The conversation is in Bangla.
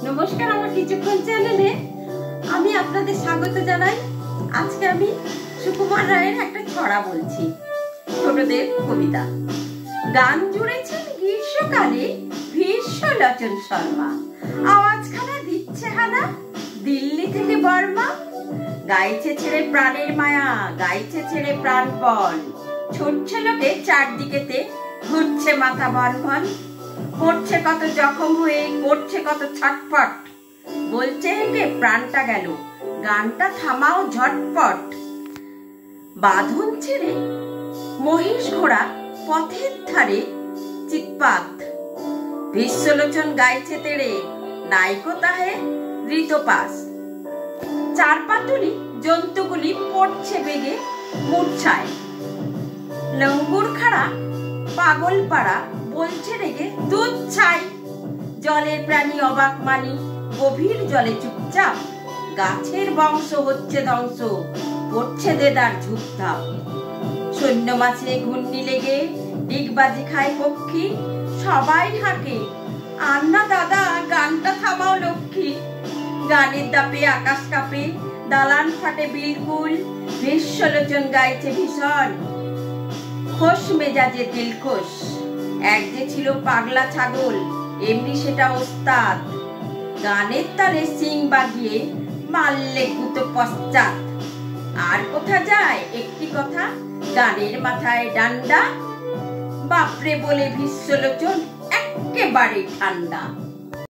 নমস্কার, আমার কিছুক্ষণ চ্যানেলে আমি আপনাদের স্বাগত জানাই। আজকে আমি সুকুমার রায়ের একটা ছড়া বলছি, ছোটদের কবিতা। গান জুড়েছেন গ্রীষ্মকালে ভীষ্মলোচন শর্মা, আওয়াজখানা দিচ্ছে হানা দিল্লি থেকে বর্মা। গাইছে ছেড়ে প্রাণের মায়া, গাইছে ছেড়ে প্রাণপণ, ছুটছে লোকে চারদিকেতে, ঘুরছে মাথা ভন ভন। পড়ছে কত জখম হয়ে, করছে কত ছটফট, বলছে হেঁটে প্রাণটা গেল, গানটা থামাও ঝটপট। বাঁধন ছেড়ে মহিষ ঘোড়া পথের ধারে চিৎপাত, ভীষ্মলোচন গাইছে তেড়ে, নাইকো তাহে ঋতপাস। চারপাতুলি জন্তুগুলি পড়ছে বেগে মূর্ছায়, লঙ্গুর খাড়া পাগল পাড়া বলছে রেগে দুধ ছাই। জলের প্রাণী অবাক মানি, গভীর জলে চুপচাপ, গাছের বংশ হচ্ছে ধ্বংস, পড়ছে দেদার ঝুপধাপ। সৈন্য মাছে ঘূর্ণি লেগে ডিগবাজি খায় পক্ষী, সবাই হাঁকে আন্না দাদা গানটা থামাও লক্ষ্মী। গানের দাপে আকাশ কাঁপে, দালান ফাটে বিলকুল, ভীষ্মলোচন গাইছে ভীষণ, খোশ মেজাজে দিলখোশ। এক যে ছিল পাগলা ছাগল, এমনি সেটা ওস্তাদ, গানের তালে সিং বাগিয়ে মারলে গুতো পশ্চাৎ। আর কোথা যায় একটি কথা, গানের মাথায় ডান্ডা, বাপরে বলে ভীষ্মলোচন এক্কেবারে ঠান্ডা।